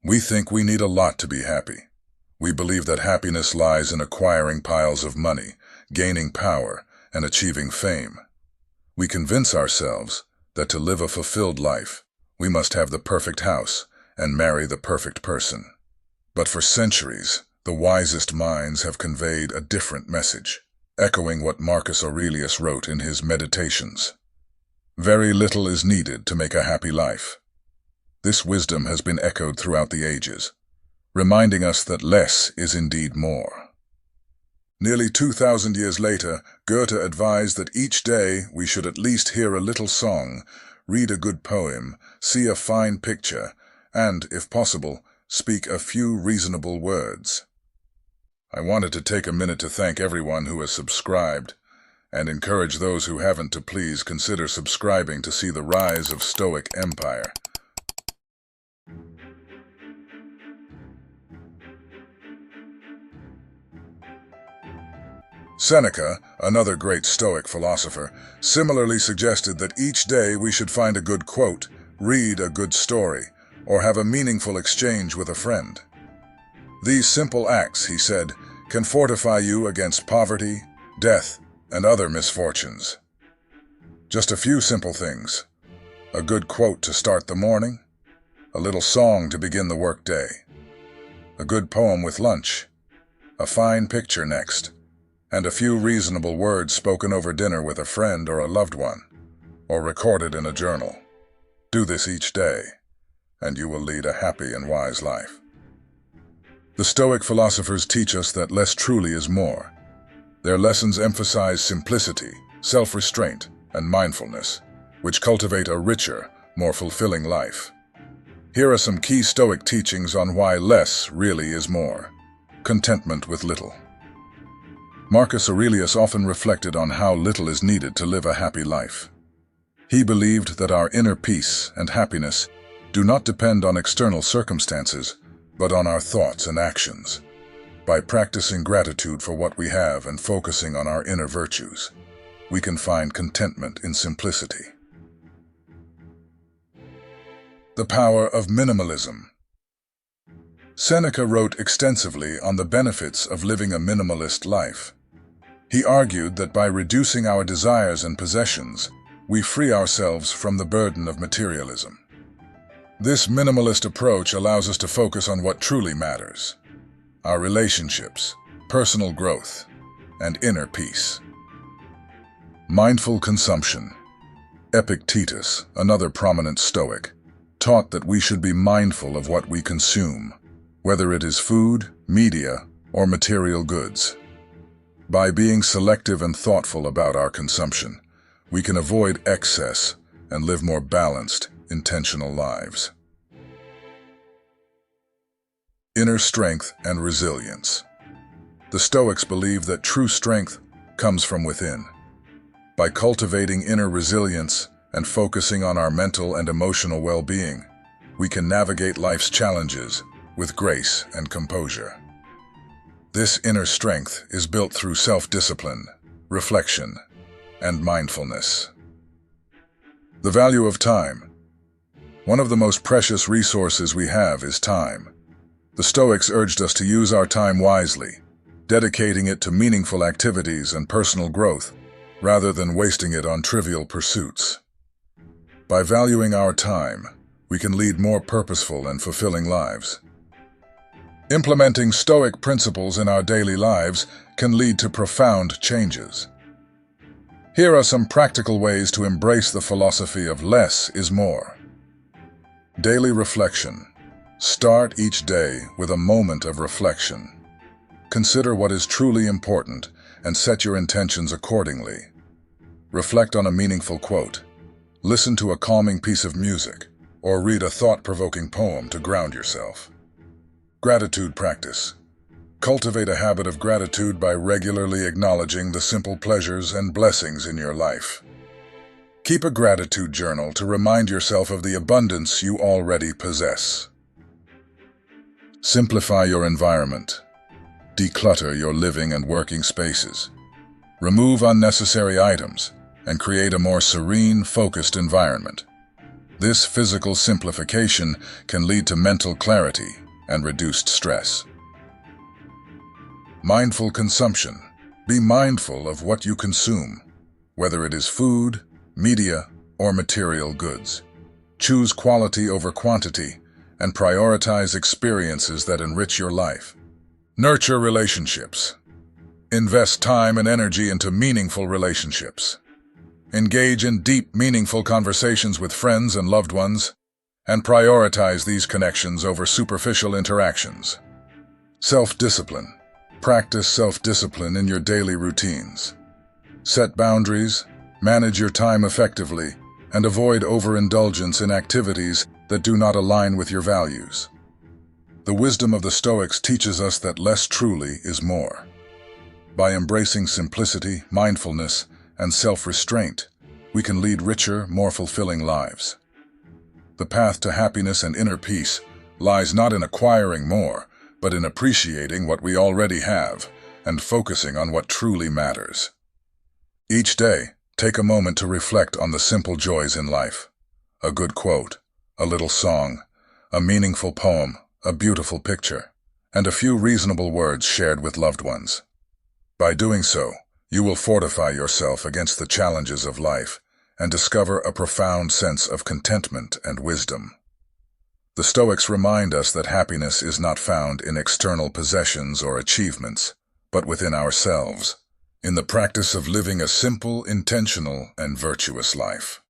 We think we need a lot to be happy. We believe that happiness lies in acquiring piles of money, gaining power, and achieving fame. We convince ourselves that to live a fulfilled life, we must have the perfect house and marry the perfect person. But for centuries, the wisest minds have conveyed a different message, echoing what Marcus Aurelius wrote in his Meditations. Very little is needed to make a happy life. This wisdom has been echoed throughout the ages, reminding us that less is indeed more. Nearly 2,000 years later, Goethe advised that each day we should at least hear a little song, read a good poem, see a fine picture, and, if possible, speak a few reasonable words. I wanted to take a minute to thank everyone who has subscribed, and encourage those who haven't to please consider subscribing to see the rise of Stoic empire. Seneca, another great Stoic philosopher, similarly suggested that each day we should find a good quote, read a good story, or have a meaningful exchange with a friend. These simple acts, he said, can fortify you against poverty, death, and other misfortunes. Just a few simple things. A good quote to start the morning, a little song to begin the workday, a good poem with lunch, a fine picture next, and a few reasonable words spoken over dinner with a friend or a loved one, or recorded in a journal. Do this each day, and you will lead a happy and wise life. The Stoic philosophers teach us that less truly is more. Their lessons emphasize simplicity, self-restraint, and mindfulness, which cultivate a richer, more fulfilling life. Here are some key Stoic teachings on why less really is more. Contentment with little. Marcus Aurelius often reflected on how little is needed to live a happy life. He believed that our inner peace and happiness do not depend on external circumstances, but on our thoughts and actions. By practicing gratitude for what we have and focusing on our inner virtues, we can find contentment in simplicity. The power of minimalism. Seneca wrote extensively on the benefits of living a minimalist life. He argued that by reducing our desires and possessions, we free ourselves from the burden of materialism. This minimalist approach allows us to focus on what truly matters: our relationships, personal growth, and inner peace. Mindful consumption. Epictetus, another prominent Stoic, taught that we should be mindful of what we consume, whether it is food, media, or material goods. By being selective and thoughtful about our consumption, we can avoid excess and live more balanced, intentional lives. Inner strength and resilience. The Stoics believe that true strength comes from within. By cultivating inner resilience and focusing on our mental and emotional well-being, we can navigate life's challenges with grace and composure. This inner strength is built through self-discipline, reflection, and mindfulness. The value of time. One of the most precious resources we have is time. The Stoics urged us to use our time wisely, dedicating it to meaningful activities and personal growth, rather than wasting it on trivial pursuits. By valuing our time, we can lead more purposeful and fulfilling lives. Implementing Stoic principles in our daily lives can lead to profound changes. Here are some practical ways to embrace the philosophy of less is more. Daily reflection. Start each day with a moment of reflection. Consider what is truly important and set your intentions accordingly. Reflect on a meaningful quote. Listen to a calming piece of music, or read a thought-provoking poem to ground yourself. Gratitude practice. Cultivate a habit of gratitude by regularly acknowledging the simple pleasures and blessings in your life. Keep a gratitude journal to remind yourself of the abundance you already possess. Simplify your environment. Declutter your living and working spaces. Remove unnecessary items and create a more serene, focused environment. This physical simplification can lead to mental clarity and reduced stress. Mindful consumption. Be mindful of what you consume, whether it is food, media, or material goods. Choose quality over quantity and prioritize experiences that enrich your life. Nurture relationships. Invest time and energy into meaningful relationships. Engage in deep, meaningful conversations with friends and loved ones, and prioritize these connections over superficial interactions. Self-discipline. Practice self-discipline in your daily routines. Set boundaries, manage your time effectively, and avoid overindulgence in activities that do not align with your values. The wisdom of the Stoics teaches us that less truly is more. By embracing simplicity, mindfulness, and self-restraint, we can lead richer, more fulfilling lives. The path to happiness and inner peace lies not in acquiring more, but in appreciating what we already have and focusing on what truly matters. Each day, take a moment to reflect on the simple joys in life. A good quote, a little song, a meaningful poem, a beautiful picture, and a few reasonable words shared with loved ones. By doing so, you will fortify yourself against the challenges of life and discover a profound sense of contentment and wisdom. The Stoics remind us that happiness is not found in external possessions or achievements, but within ourselves, in the practice of living a simple, intentional, and virtuous life.